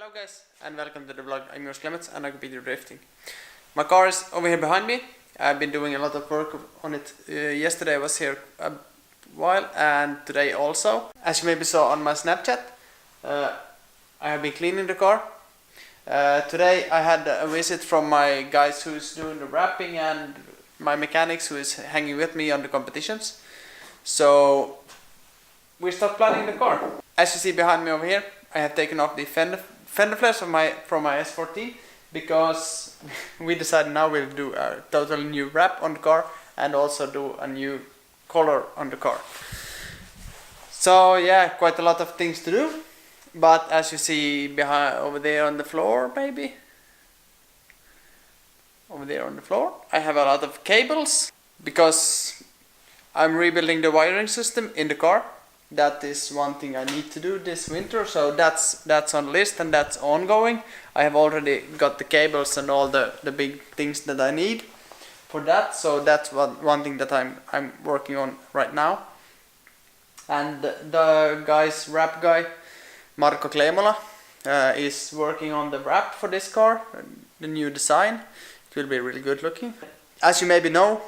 Hello guys and welcome to the vlog. I'm Jonas Klemets and I'm computer drifting. My car is over here behind me. I've been doing a lot of work on it. Yesterday I was here a while and today also. As you maybe saw on my Snapchat, I have been cleaning the car. Today I had a visit from my guys who's doing the wrapping and my mechanics who is hanging with me on the competitions. So we start planning the car. As you see behind me over here, I have taken off the fender flares from my S14 because we decided now we'll do a total new wrap on the car and also do a new color on the car. So yeah, quite a lot of things to do. But as you see behind over there on the floor, maybe over there on the floor, I have a lot of cables because I'm rebuilding the wiring system in the car. That is one thing I need to do this winter, so that's on the list and that's ongoing. I have already got the cables and all the big things that I need for that, so that's one thing that I'm working on right now. And the wrap guy Marco Klemets is working on the wrap for this car, the new design. It will be really good looking. As you maybe know,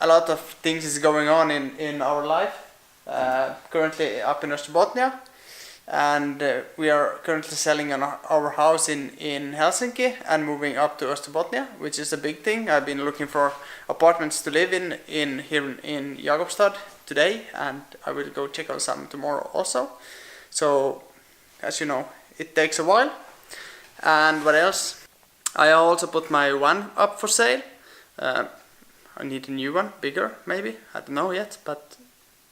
a lot of things is going on in our life. Currently up in Österbotten, and we are currently selling our house in Helsinki and moving up to Österbotten, which is a big thing. I've been looking for apartments to live in here in Jakobstad today, and I will go check out some tomorrow also. So as you know, it takes a while. And what else? I also put my one up for sale. I need a new one, bigger maybe, I don't know yet, but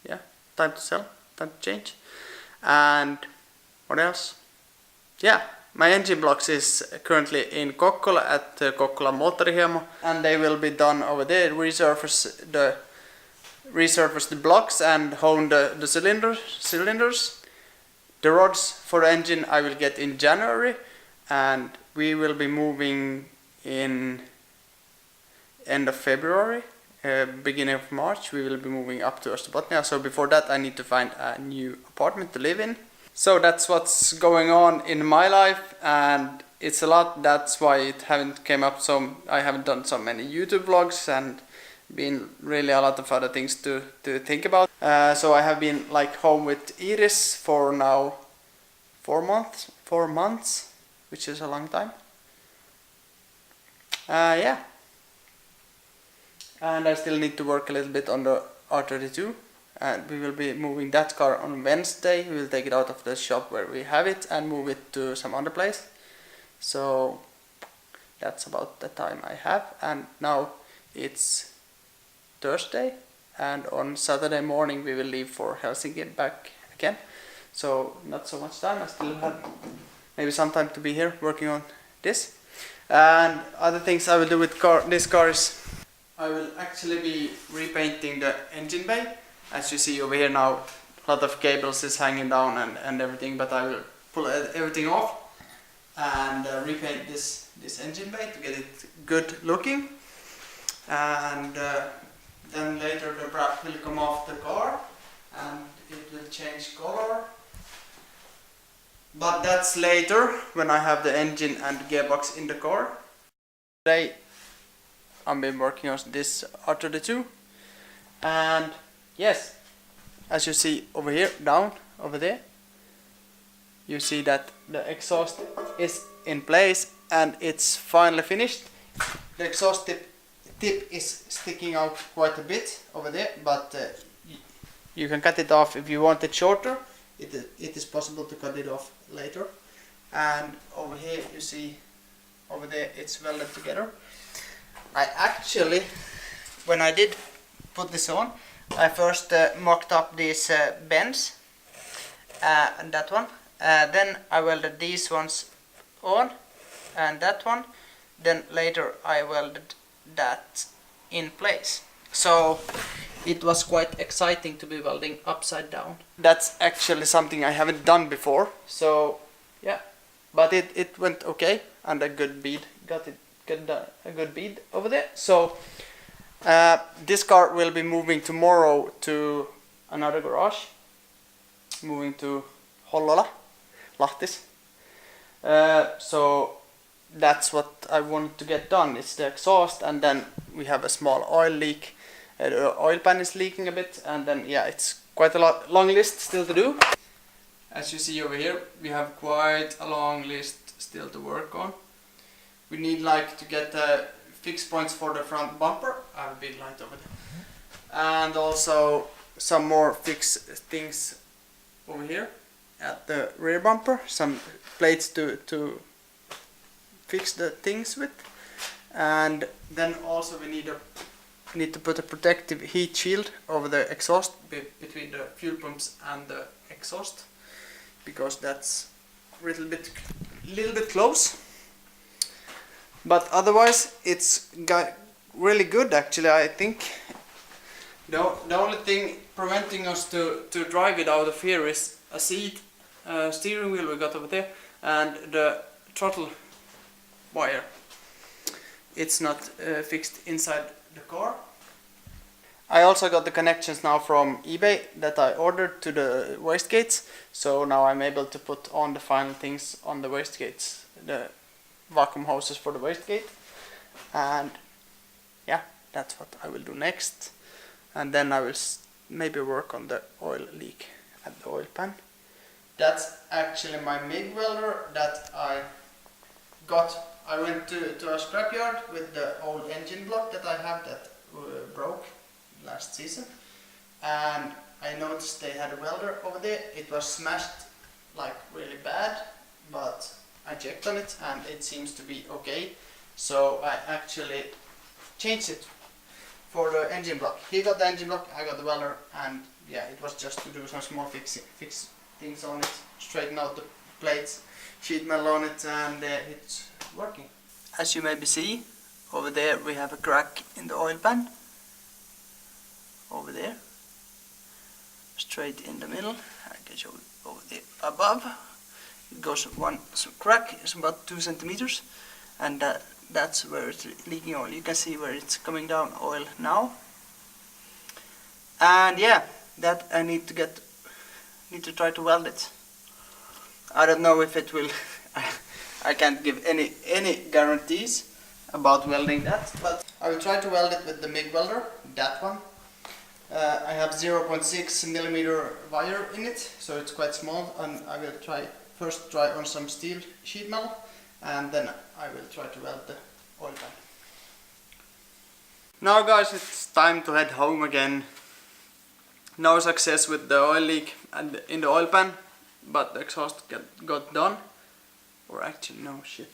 yeah, time to sell, time to change. And what else? Yeah, my engine blocks is currently in Kokkola at Kokkola Moottorihiemo, and they will be done over there. Resurface the blocks and hone the cylinders. The rods for the engine I will get in January, and we will be moving in end of February. Beginning of March we will be moving up to Österbotten, so before that I need to find a new apartment to live in. So that's what's going on in my life, and it's a lot. That's why it haven't came up I haven't done so many YouTube vlogs and been really a lot of other things to think about. So I have been like home with Iris for now 4 months, which is a long time. Yeah. And I still need to work a little bit on the R32, and we will be moving that car on Wednesday. We will take it out of the shop where we have it and move it to some other place. So that's about the time I have, and now it's Thursday, and on Saturday morning we will leave for Helsinki back again. So not so much time. I still have maybe some time to be here working on this. And other things I will do with this car is I will actually be repainting the engine bay. As you see over here now, a lot of cables is hanging down and everything, but I will pull everything off and repaint this engine bay to get it good looking. And then later the wrap will come off the car and it will change color. But that's later when I have the engine and gearbox in the car. Today I've been working on this R32, and yes, as you see over here, down over there, you see that the exhaust is in place and it's finally finished. The exhaust tip is sticking out quite a bit over there, but you can cut it off if you want it shorter. It is possible to cut it off later. And over here you see, over there it's welded together. I actually, when I did put this on, I first mocked up these bends and that one. Then I welded these ones on and that one. Then later I welded that in place. So it was quite exciting to be welding upside down. That's actually something I haven't done before. So yeah, but it went okay, and a good bead a good bead over there. So this car will be moving tomorrow to another garage, moving to Hollola, Lahtis. So that's what I wanted to get done. It's the exhaust, and then we have a small oil leak. The oil pan is leaking a bit, and then yeah, it's quite a long list still to do. As you see over here, we have quite a long list still to work on. We need like to get fix points for the front bumper. I have a big light over there, and also some more fix things over here at the rear bumper. Some plates to fix the things with, and then also we need to put a protective heat shield over the exhaust between the fuel pumps and the exhaust, because that's a little bit close. But otherwise it's got really good actually. I think the only thing preventing us to drive it out of here is a steering wheel we got over there, and the throttle wire. It's not fixed inside the car. I also got the connections now from eBay that I ordered to the wastegates, so now I'm able to put on the final things on the wastegates, the vacuum hoses for the wastegate, and yeah, that's what I will do next. And then I will maybe work on the oil leak at the oil pan. That's actually my MIG welder that I got. I went to a scrapyard with the old engine block that I have that broke last season, and I noticed they had a welder over there. It was smashed like really bad, but I checked on it and it seems to be okay. So I actually changed it for the engine block. He got the engine block, I got the welder, and yeah, it was just to do some small fix things on it, straighten out the plates, sheet metal on it, and it's working. As you maybe see, over there we have a crack in the oil pan. Over there, straight in the middle. I can show it over there above. It goes some crack, it's about 2 centimeters, and that's where it's leaking oil. You can see where it's coming down oil now. And yeah, that I need to try to weld it. I don't know if it will. I can't give any guarantees about welding that, but I will try to weld it with the MIG welder, that one. I have 0.6 millimeter wire in it, so it's quite small, and I will first try on some steel sheet metal, and then I will try to weld the oil pan. Now guys, it's time to head home again. No success with the oil leak in the oil pan, but the exhaust got done. Or actually no, shit.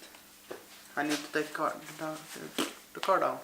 I need to take the car down.